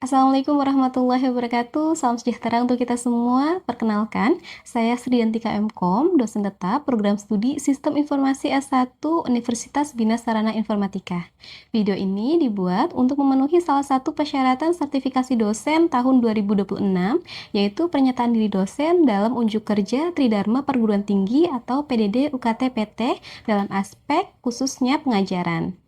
Assalamualaikum warahmatullahi wabarakatuh. Salam sejahtera untuk kita semua. Perkenalkan, saya Sriyantika M.Com, dosen tetap program studi Sistem Informasi S1 Universitas Bina Sarana Informatika. Video ini dibuat untuk memenuhi salah satu persyaratan sertifikasi dosen tahun 2026, yaitu pernyataan diri dosen dalam unjuk kerja Tridharma Perguruan Tinggi atau PDD UKT PT dalam aspek khususnya pengajaran.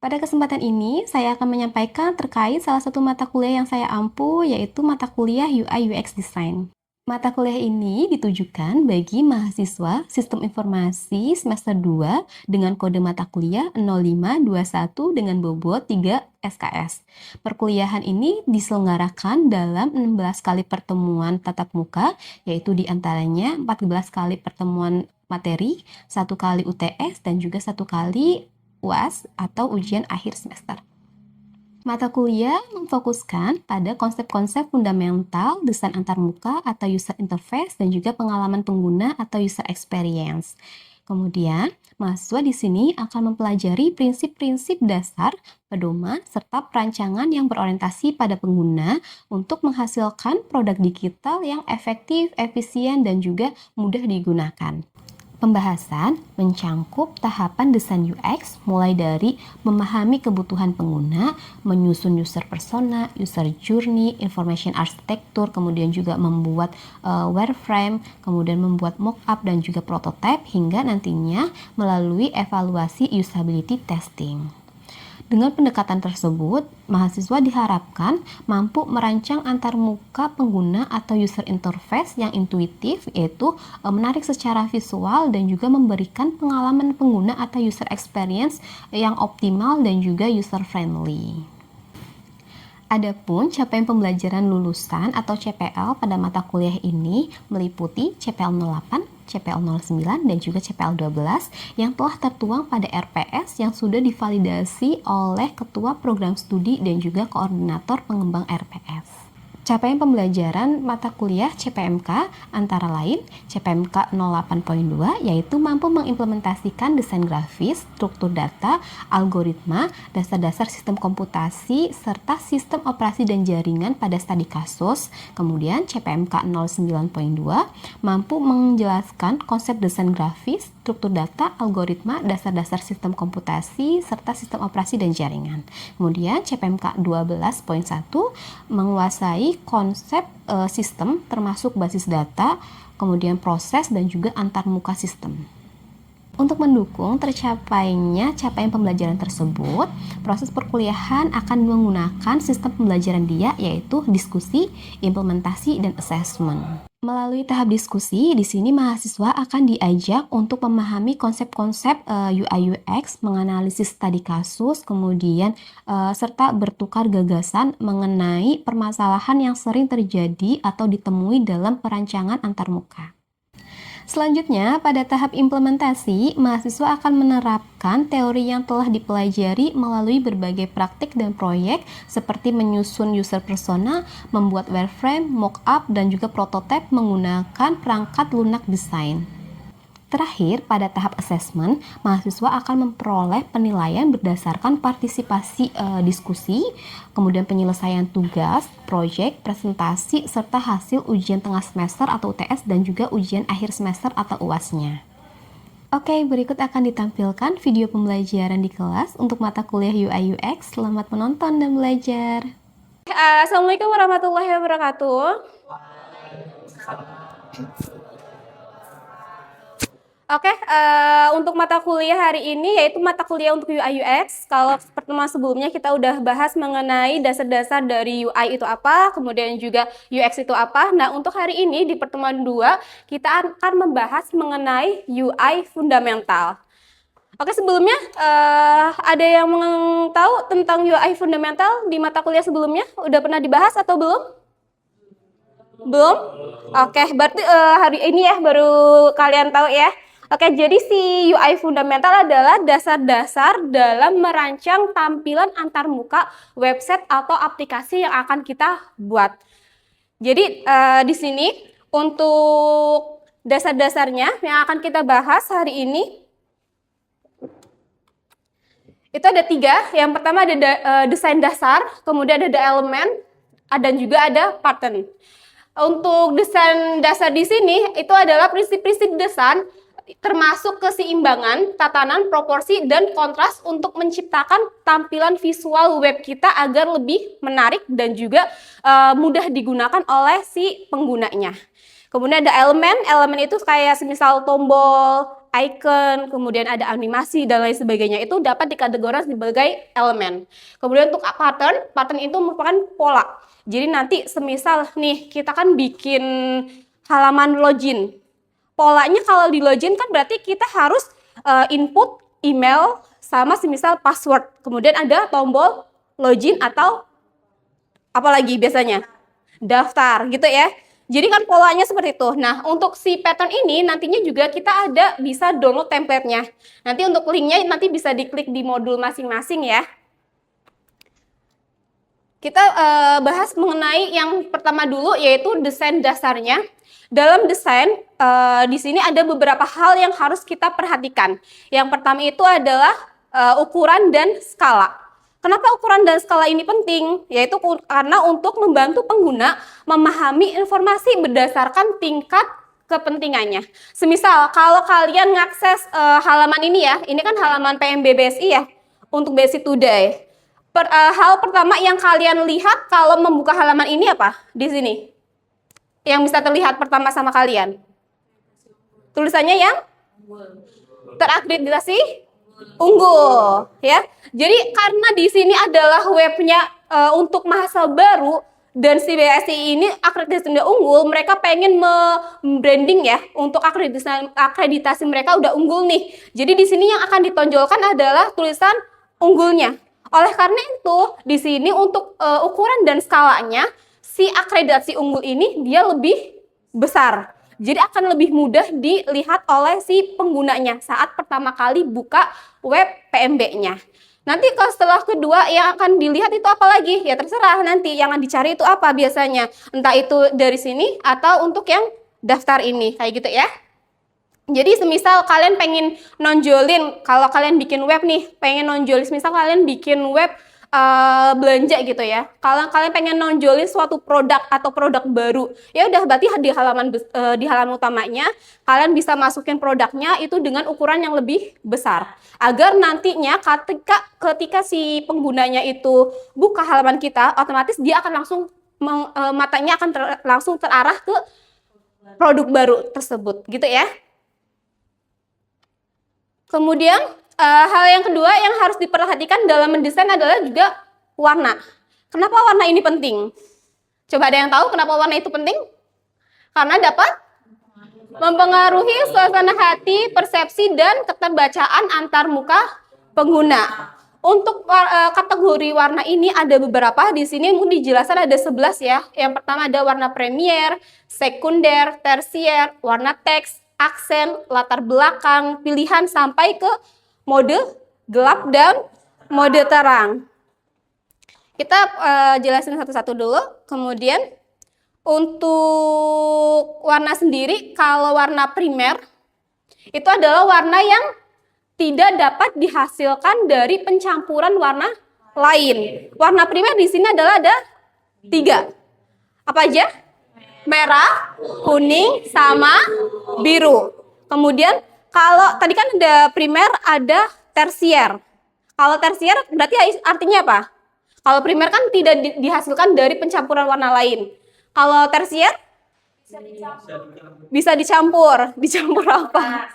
Pada kesempatan ini, saya akan menyampaikan terkait salah satu mata kuliah yang saya ampu, yaitu mata kuliah UI UX Design. Mata kuliah ini ditujukan bagi mahasiswa Sistem Informasi semester 2 dengan kode mata kuliah 0521 dengan bobot 3 SKS. Perkuliahan ini diselenggarakan dalam 16 kali pertemuan tatap muka, yaitu diantaranya 14 kali pertemuan materi, 1 kali UTS, dan juga 1 kali UAS atau ujian akhir semester. Mata kuliah memfokuskan pada konsep-konsep fundamental desain antarmuka atau user interface dan juga pengalaman pengguna atau user experience. Kemudian, mahasiswa di sini akan mempelajari prinsip-prinsip dasar, pedoman, serta perancangan yang berorientasi pada pengguna untuk menghasilkan produk digital yang efektif, efisien, dan juga mudah digunakan. Pembahasan mencangkup tahapan desain UX mulai dari memahami kebutuhan pengguna, menyusun user persona, user journey, information architecture, kemudian juga membuat wireframe, kemudian membuat mockup dan juga prototype hingga nantinya melalui evaluasi usability testing. Dengan pendekatan tersebut, mahasiswa diharapkan mampu merancang antarmuka pengguna atau user interface yang intuitif, yaitu menarik secara visual dan juga memberikan pengalaman pengguna atau user experience yang optimal dan juga user friendly. Adapun capaian pembelajaran lulusan atau CPL pada mata kuliah ini meliputi CPL 08, CPL 09, dan juga CPL 12 yang telah tertuang pada RPS yang sudah divalidasi oleh Ketua Program Studi dan juga Koordinator Pengembang RPS. Capaian pembelajaran mata kuliah CPMK antara lain CPMK 08.2 yaitu mampu mengimplementasikan desain grafis, struktur data, algoritma, dasar-dasar sistem komputasi, serta sistem operasi dan jaringan pada studi kasus. Kemudian CPMK 09.2 mampu menjelaskan konsep desain grafis, struktur data, algoritma, dasar-dasar sistem komputasi, serta sistem operasi dan jaringan. Kemudian CPMK 12.1 menguasai konsep sistem termasuk basis data, kemudian proses dan juga antarmuka sistem. Untuk mendukung tercapainya capaian pembelajaran tersebut, proses perkuliahan akan menggunakan sistem pembelajaran dia yaitu diskusi, implementasi, dan assessment. Melalui tahap diskusi, di sini mahasiswa akan diajak untuk memahami konsep-konsep UI UX, menganalisis studi kasus, kemudian serta bertukar gagasan mengenai permasalahan yang sering terjadi atau ditemui dalam perancangan antarmuka. Selanjutnya, pada tahap implementasi, mahasiswa akan menerapkan teori yang telah dipelajari melalui berbagai praktik dan proyek seperti menyusun user persona, membuat wireframe, mockup, dan juga prototype menggunakan perangkat lunak design. Terakhir, pada tahap assessment, mahasiswa akan memperoleh penilaian berdasarkan partisipasi diskusi, kemudian penyelesaian tugas, proyek, presentasi, serta hasil ujian tengah semester atau UTS dan juga ujian akhir semester atau UAS-nya. Oke, berikut akan ditampilkan video pembelajaran di kelas untuk mata kuliah UI UX. Selamat menonton dan belajar. Assalamualaikum warahmatullahi wabarakatuh. Oke, untuk mata kuliah hari ini yaitu mata kuliah untuk UI UX. Kalau pertemuan sebelumnya kita udah bahas mengenai dasar-dasar dari UI itu apa, kemudian juga UX itu apa. Nah, untuk hari ini di pertemuan 2 kita akan membahas mengenai UI fundamental. Oke, sebelumnya ada yang tahu tentang UI fundamental di mata kuliah sebelumnya? Udah pernah dibahas atau belum? Belum? Oke, berarti hari ini ya baru kalian tahu ya. Oke, jadi si UI fundamental adalah dasar-dasar dalam merancang tampilan antarmuka website atau aplikasi yang akan kita buat. Jadi di sini untuk dasar-dasarnya yang akan kita bahas hari ini itu ada 3. Yang pertama ada desain dasar, kemudian ada elemen, dan juga ada pattern. Untuk desain dasar di sini itu adalah prinsip-prinsip desain termasuk keseimbangan, tatanan, proporsi, dan kontras untuk menciptakan tampilan visual web kita agar lebih menarik dan juga mudah digunakan oleh si penggunanya. Kemudian ada elemen, elemen itu kayak semisal tombol, icon, kemudian ada animasi dan lain sebagainya, itu dapat dikategorikan sebagai elemen. Kemudian untuk pattern, pattern itu merupakan pola. Jadi nanti semisal nih kita kan bikin halaman login. Polanya kalau di login kan berarti kita harus input email sama semisal password. Kemudian ada tombol login atau apalagi biasanya daftar gitu ya. Jadi kan polanya seperti itu. Nah, untuk si pattern ini nantinya juga kita ada bisa download template-nya. Nanti untuk linknya nanti bisa diklik di modul masing-masing ya. Kita bahas mengenai yang pertama dulu yaitu desain dasarnya. Dalam desain di sini ada beberapa hal yang harus kita perhatikan. Yang pertama itu adalah ukuran dan skala. Kenapa ukuran dan skala ini penting? Yaitu karena untuk membantu pengguna memahami informasi berdasarkan tingkat kepentingannya. Semisal kalau kalian ngakses halaman ini ya, ini kan halaman PMBBSI ya, untuk Basic Today. Hal pertama yang kalian lihat kalau membuka halaman ini apa? Di sini. Yang bisa terlihat pertama sama kalian. Tulisannya yang terakreditasi unggul ya. Jadi karena di sini adalah webnya untuk mahasiswa baru dan si BSI ini akreditasinya unggul, mereka pengen branding ya untuk akreditasi mereka udah unggul nih. Jadi di sini yang akan ditonjolkan adalah tulisan unggulnya. Oleh karena itu, di sini untuk ukuran dan skalanya, si akreditasi unggul ini dia lebih besar. Jadi akan lebih mudah dilihat oleh si penggunanya saat pertama kali buka web PMB-nya. Nanti kalau setelah kedua yang akan dilihat itu apa lagi? Ya terserah nanti yang dicari itu apa biasanya. Entah itu dari sini atau untuk yang daftar ini, kayak gitu ya. Jadi semisal kalian pengen nonjolin, kalau kalian bikin web nih, pengen nonjolin, misal kalian bikin web belanja gitu ya. Kalau kalian pengen nonjolin suatu produk atau produk baru, ya udah berarti di halaman utamanya kalian bisa masukin produknya itu dengan ukuran yang lebih besar. Agar nantinya ketika si penggunanya itu buka halaman kita, otomatis dia akan langsung matanya akan langsung terarah ke produk baru tersebut, gitu ya. Kemudian hal yang kedua yang harus diperhatikan dalam mendesain adalah juga warna. Kenapa warna ini penting? Coba ada yang tahu kenapa warna itu penting? Karena dapat mempengaruhi suasana hati, persepsi, dan keterbacaan antar muka pengguna. Untuk kategori warna ini ada beberapa, di sini mungkin dijelaskan ada 11 ya. Yang pertama ada warna premier, sekunder, tersier, warna teks, aksen, latar belakang, pilihan sampai ke mode gelap dan mode terang. Kita jelasin satu-satu dulu. Kemudian untuk warna sendiri, kalau warna primer itu adalah warna yang tidak dapat dihasilkan dari pencampuran warna lain. Warna primer di sini adalah ada 3. Apa aja? Merah, kuning, sama biru. Kemudian kalau tadi kan ada primer, ada tersier. Kalau tersier berarti artinya apa? Kalau primer kan tidak dihasilkan dari pencampuran warna lain. Kalau tersier bisa dicampur. Dicampur apa?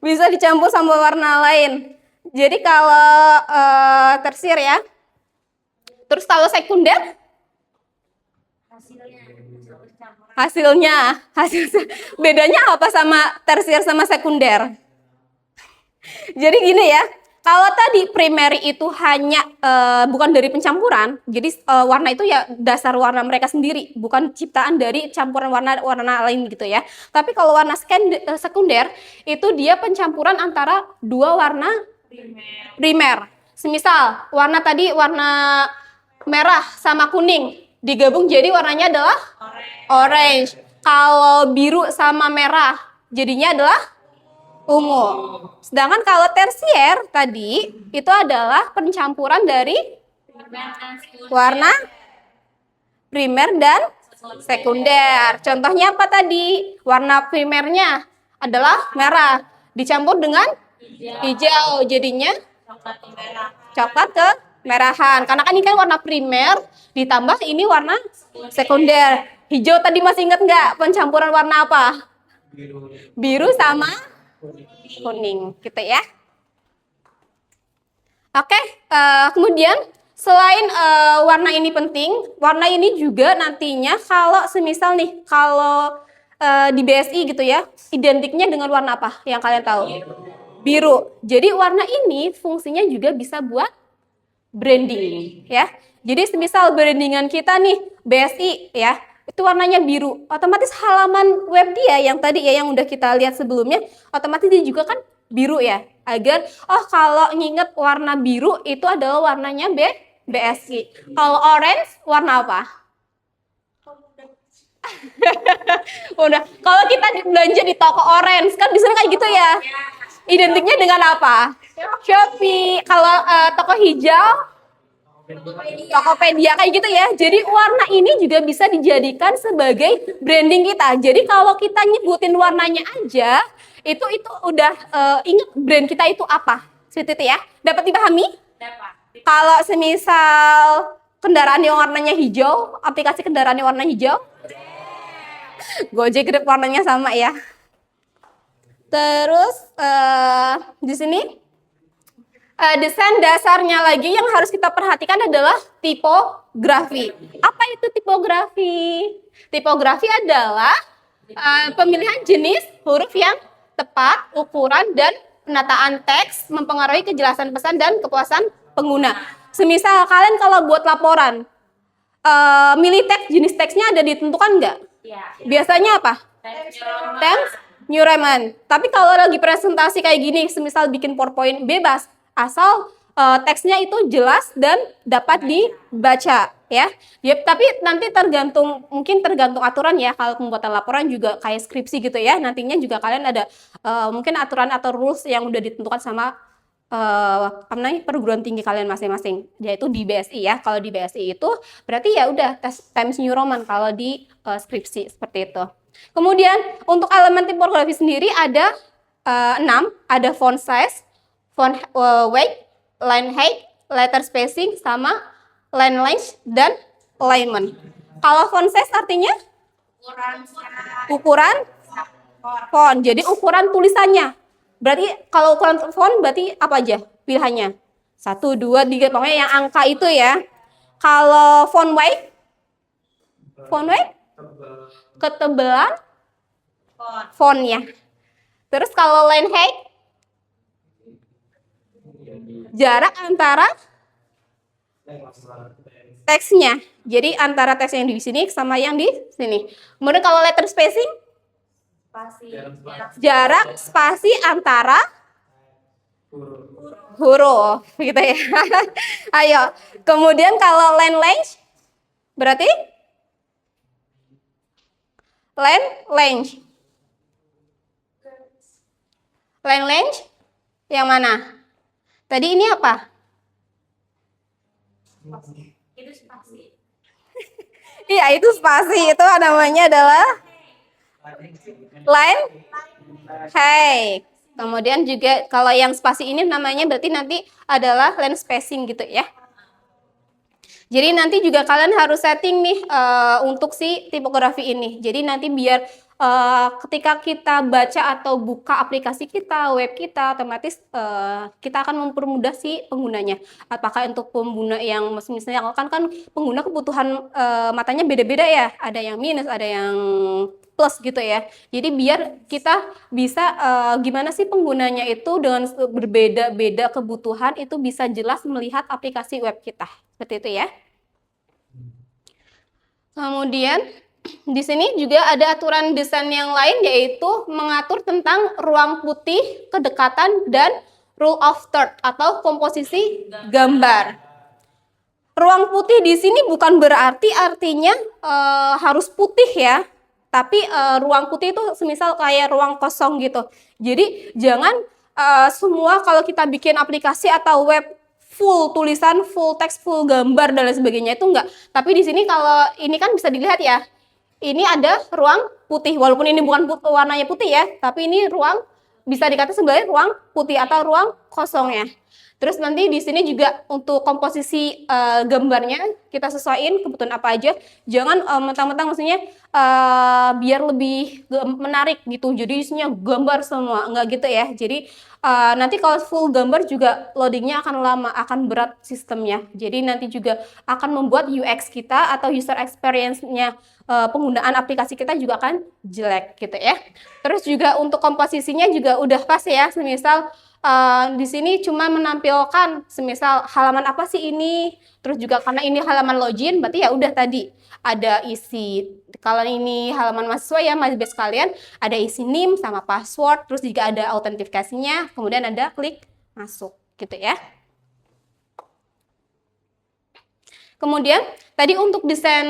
Bisa dicampur sama warna lain. Jadi kalau tersier ya. Terus kalau sekunder? Hasilnya bedanya apa sama tersier sama sekunder? Jadi gini ya, kalau tadi primer itu hanya bukan dari pencampuran, jadi warna itu ya dasar warna mereka sendiri, bukan ciptaan dari campuran warna lain gitu ya. Tapi kalau warna sekunder itu dia pencampuran antara 2 warna primer. Semisal warna tadi warna merah sama kuning digabung jadi warnanya adalah orange. Kalau biru sama merah jadinya adalah ungu. Sedangkan kalau tersier tadi itu adalah pencampuran dari warna primer dan sekunder. Contohnya apa tadi? Warna primernya adalah merah, dicampur dengan hijau, jadinya coklat kemerahan. Karena kan ini kan warna primer, ditambah ini warna sekunder. Hijau tadi masih ingat nggak pencampuran warna apa? Biru sama kuning, gitu ya. Oke, kemudian selain warna ini penting, warna ini juga nantinya kalau semisal nih, kalau di BSI gitu ya, identiknya dengan warna apa yang kalian tahu? Biru. Jadi warna ini fungsinya juga bisa buat branding ya. Jadi semisal brandingan kita nih BSI ya, itu warnanya biru. Otomatis halaman web dia yang tadi ya yang udah kita lihat sebelumnya, otomatis dia juga kan biru ya. Agar kalau nginget warna biru itu adalah warnanya BSI. Kalau orange warna apa? Udah. Kalau kita belanja di toko orange kan di sana kayak gitu ya. Identiknya dengan apa? Shopee. Kalau toko hijau, Tokopedia kayak gitu ya. Jadi warna ini juga bisa dijadikan sebagai branding kita. Jadi kalau kita nyebutin warnanya aja, itu udah inget brand kita itu apa. Seperti itu ya. Dapat dipahami? Dapat. Kalau semisal kendaraan yang warnanya hijau, aplikasi kendaraan yang warna hijau, Gojek Grab warnanya sama ya. Terus di sini desain dasarnya lagi yang harus kita perhatikan adalah tipografi. Apa itu tipografi? Tipografi adalah pemilihan jenis huruf yang tepat, ukuran, dan penataan teks mempengaruhi kejelasan pesan dan kepuasan pengguna. Semisal kalian kalau buat laporan, milih teks, jenis teksnya ada ditentukan nggak? Biasanya apa? Times New Roman. Tapi kalau lagi presentasi kayak gini, semisal bikin PowerPoint bebas, asal teksnya itu jelas dan dapat dibaca ya. Tapi nanti mungkin tergantung aturan ya. Kalau pembuatan laporan juga kayak skripsi gitu ya. Nantinya juga kalian ada mungkin aturan atau rules yang udah ditentukan sama perguruan tinggi kalian masing-masing, yaitu di BSI ya. Kalau di BSI itu berarti ya udah Times New Roman kalau di skripsi seperti itu. Kemudian untuk elemen tipografi sendiri ada 6, ada font size, font weight, line height, letter spacing, sama line length dan alignment. Kalau font size artinya ukuran font. Jadi ukuran tulisannya. Berarti kalau ukuran font berarti apa aja pilihannya? 1, 2, 3, pokoknya yang angka itu ya. Kalau font weight ketebalan fontnya. Terus kalau line height, jarak antara teksnya. Jadi antara teks yang di sini sama yang di sini. Kemudian kalau letter spacing, jarak spasi antara huruf gitu ya. Ayo. Kemudian kalau line length berarti line length yang mana? Tadi ini apa? Itu spasi. Iya, itu spasi. Itu namanya adalah line height. Kemudian juga kalau yang spasi ini namanya berarti nanti adalah line spacing gitu ya. Jadi nanti juga kalian harus setting nih untuk si tipografi ini. Jadi nanti biar ketika kita baca atau buka aplikasi kita, web kita, otomatis kita akan mempermudah si penggunanya. Apakah untuk pengguna yang misalnya kan pengguna kebutuhan matanya beda-beda ya. Ada yang minus, ada yang plus gitu ya. Jadi biar kita bisa gimana sih penggunanya itu dengan berbeda-beda kebutuhan itu bisa jelas melihat aplikasi web kita. Seperti itu ya. Kemudian di sini juga ada aturan desain yang lain yaitu mengatur tentang ruang putih, kedekatan, dan rule of third atau komposisi gambar. Ruang putih di sini bukan berarti artinya harus putih ya. Tapi ruang putih itu semisal kayak ruang kosong gitu. Jadi jangan semua kalau kita bikin aplikasi atau web full tulisan, full teks, full gambar dan lain sebagainya, itu enggak. Tapi di sini kalau ini kan bisa dilihat ya. Ini ada ruang putih, walaupun ini bukan warnanya putih ya, tapi ini ruang bisa dikatakan sebagai ruang putih atau ruang kosongnya. Terus nanti di sini juga untuk komposisi gambarnya kita sesuaiin kebutuhan apa aja. Jangan mentang-mentang maksudnya biar lebih menarik gitu. Jadi isinya gambar semua, enggak gitu ya. Jadi nanti kalau full gambar juga loadingnya akan lama, akan berat sistemnya. Jadi nanti juga akan membuat UX kita atau user experience-nya penggunaan aplikasi kita juga akan jelek gitu ya. Terus juga untuk komposisinya juga udah pas ya. Semisal di sini cuma menampilkan semisal halaman apa sih ini, terus juga karena ini halaman login, berarti ya udah tadi ada isi, kalau ini halaman mahasiswa ya mahasiswa kalian, ada isi NIM sama password, terus juga ada autentifikasinya, kemudian ada klik masuk gitu ya. Kemudian tadi untuk desain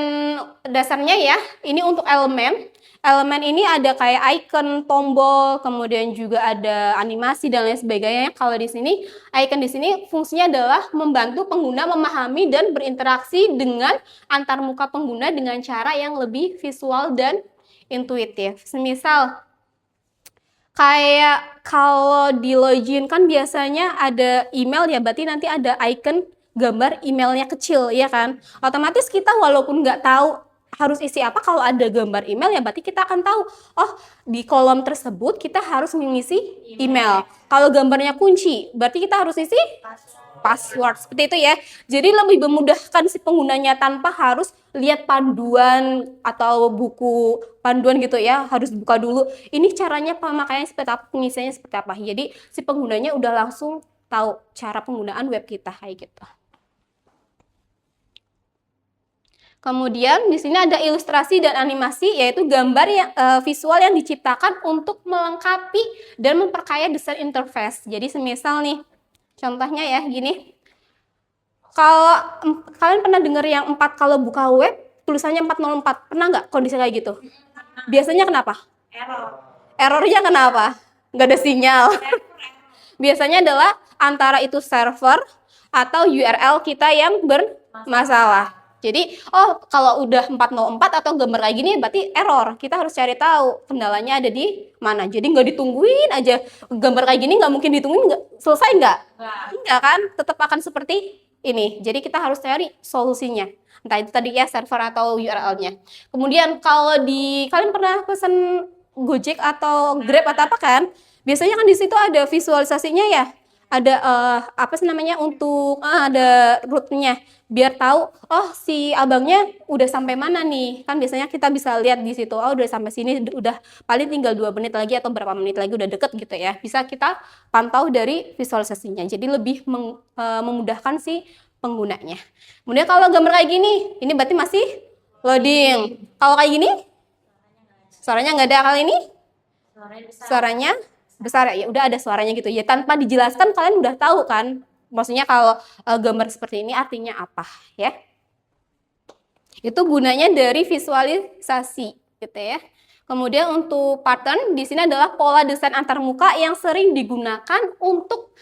dasarnya ya, ini untuk elemen. Elemen ini ada kayak icon, tombol, kemudian juga ada animasi dan lain sebagainya. Kalau di sini, icon di sini fungsinya adalah membantu pengguna memahami dan berinteraksi dengan antarmuka pengguna dengan cara yang lebih visual dan intuitif. Semisal kayak kalau di login kan biasanya ada email ya, berarti nanti ada icon gambar emailnya kecil ya kan. Otomatis kita walaupun nggak tahu harus isi apa, kalau ada gambar email ya berarti kita akan tahu, oh di kolom tersebut kita harus mengisi email. Kalau gambarnya kunci, berarti kita harus isi password, seperti itu ya. Jadi lebih memudahkan si penggunanya tanpa harus lihat panduan atau buku panduan gitu ya, harus buka dulu. Ini caranya pemakaiannya seperti apa, pengisiannya seperti apa. Jadi si penggunanya udah langsung tahu cara penggunaan web kita kayak gitu. Kemudian di sini ada ilustrasi dan animasi, yaitu gambar yang visual yang diciptakan untuk melengkapi dan memperkaya desain interface. Jadi semisal nih, contohnya ya gini. Kalau kalian pernah dengar yang 4 kalau buka web tulisannya 404, pernah nggak kondisi kayak gitu? Biasanya kenapa? Errornya kenapa? Nggak ada sinyal. Biasanya adalah antara itu server atau URL kita yang bermasalah. Jadi, oh kalau udah 404 atau gambar kayak gini berarti error. Kita harus cari tahu kendalanya ada di mana. Jadi nggak ditungguin aja gambar kayak gini, nggak mungkin ditungguin, selesai nggak? Enggak kan? Tetap akan seperti ini. Jadi kita harus cari solusinya. Entah itu tadi ya server atau URL-nya. Kemudian kalau kalian pernah pesan Gojek atau Grab atau apa kan? Biasanya kan di situ ada visualisasinya ya. Ada apa sih namanya untuk ada route-nya biar tahu oh si abangnya udah sampai mana nih. Kan biasanya kita bisa lihat di situ, oh udah sampai sini, udah paling tinggal 2 menit lagi atau berapa menit lagi udah deket gitu ya. Bisa kita pantau dari visualisasinya. Jadi lebih memudahkan si penggunanya. Kemudian kalau gambar kayak gini, ini berarti masih loading. Kalau kayak gini, suaranya nggak ada. Kali ini suaranya besar ya, udah ada suaranya gitu ya, tanpa dijelaskan kalian udah tahu kan maksudnya kalau gambar seperti ini artinya apa ya. Itu gunanya dari visualisasi gitu ya. Kemudian untuk pattern di sini adalah pola desain antarmuka yang sering digunakan untuk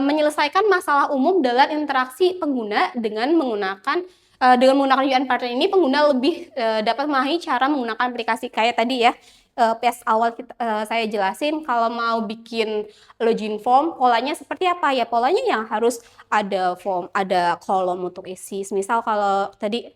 menyelesaikan masalah umum dalam interaksi pengguna dengan menggunakan UI pattern ini. Pengguna lebih dapat memahami cara menggunakan aplikasi kayak tadi ya. Pas awal saya jelasin kalau mau bikin login form polanya seperti apa ya, polanya yang harus ada form, ada kolom untuk isi. Misal kalau tadi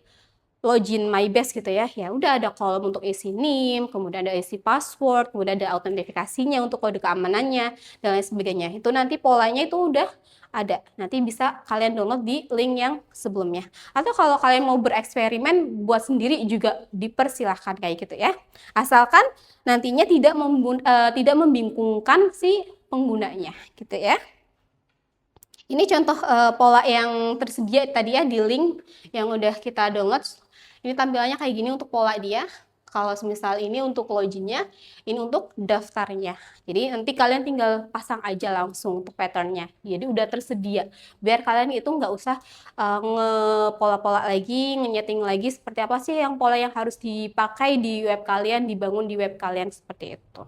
login my best gitu ya, ya udah ada kolom untuk isi NIM, kemudian ada isi password, kemudian ada autentifikasinya untuk kode keamanannya dan lain sebagainya. Itu nanti polanya itu udah ada. Nanti bisa kalian download di link yang sebelumnya. Atau kalau kalian mau bereksperimen buat sendiri juga dipersilahkan kayak gitu ya. Asalkan nantinya tidak membingungkan si penggunanya gitu ya. Ini contoh pola yang tersedia tadi ya di link yang udah kita download. Ini tampilannya kayak gini untuk pola dia. Kalau misal ini untuk loginnya, ini untuk daftarnya. Jadi nanti kalian tinggal pasang aja langsung untuk patternnya. Jadi udah tersedia. Biar kalian itu nggak usah ngepola-pola lagi, nge-nyeting lagi seperti apa sih yang pola yang harus dipakai di web kalian, dibangun di web kalian seperti itu.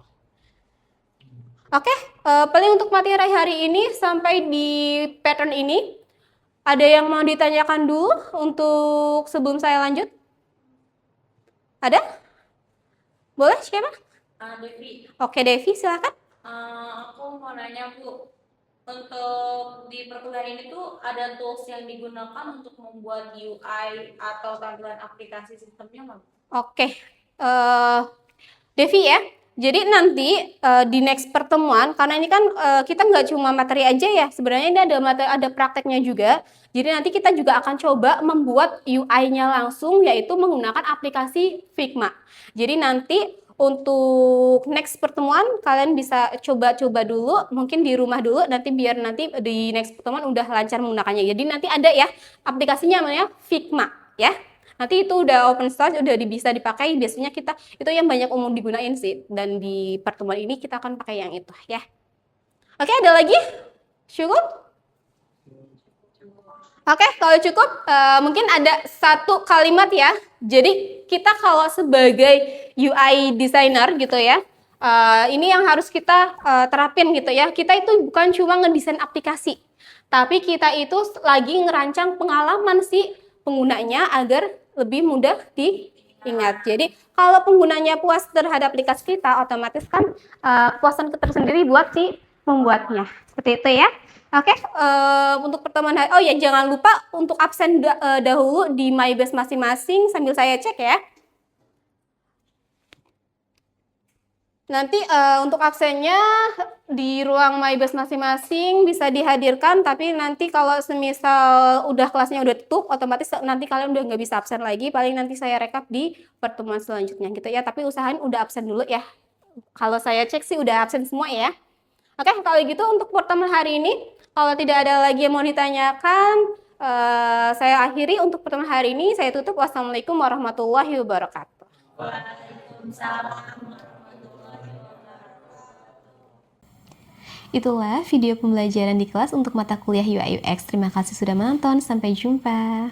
Oke, paling untuk materi hari ini sampai di pattern ini. Ada yang mau ditanyakan dulu untuk sebelum saya lanjut? Ada? Boleh, siapa? Devi, Oke, Devi, silakan. aku mau nanya Bu, untuk di perkuliahan ini tuh ada tools yang digunakan untuk membuat UI atau tampilan aplikasi sistemnya nggak, Bu? Oke, Devi ya. Jadi nanti di next pertemuan, karena ini kan kita nggak cuma materi aja ya, sebenarnya ini ada prakteknya juga. Jadi nanti kita juga akan coba membuat UI-nya langsung, yaitu menggunakan aplikasi Figma. Jadi nanti untuk next pertemuan kalian bisa coba-coba dulu, mungkin di rumah dulu, nanti biar nanti di next pertemuan udah lancar menggunakannya. Jadi nanti ada ya aplikasinya namanya Figma ya. Nanti itu udah open source, udah bisa dipakai. Biasanya kita itu yang banyak umum digunain sih. Dan di pertemuan ini kita akan pakai yang itu ya. Oke, ada lagi? Cukup? Oke, kalau cukup mungkin ada satu kalimat ya. Jadi kita kalau sebagai UI designer gitu ya, ini yang harus kita terapin gitu ya. Kita itu bukan cuma ngedesain aplikasi, tapi kita itu lagi ngerancang pengalaman si penggunanya agar lebih mudah diingat. Jadi kalau penggunanya puas terhadap aplikasi kita, otomatis kan kepuasan tersendiri buat si membuatnya. Seperti itu ya. Oke, untuk pertemuan hari, oh ya jangan lupa untuk absen dahulu di MyBase masing-masing sambil saya cek ya. Nanti untuk absennya di ruang MyBase masing-masing bisa dihadirkan, tapi nanti kalau semisal udah kelasnya udah tutup, otomatis nanti kalian udah nggak bisa absen lagi, paling nanti saya rekap di pertemuan selanjutnya gitu ya, tapi usahain udah absen dulu ya. Kalau saya cek sih udah absen semua ya. Oke, kalau gitu untuk pertemuan hari ini, kalau tidak ada lagi yang mau ditanyakan, saya akhiri untuk pertemuan hari ini, saya tutup. Wassalamualaikum warahmatullahi wabarakatuh. Waalaikumsalam. Itulah video pembelajaran di kelas untuk mata kuliah UI UX. Terima kasih sudah menonton. Sampai jumpa.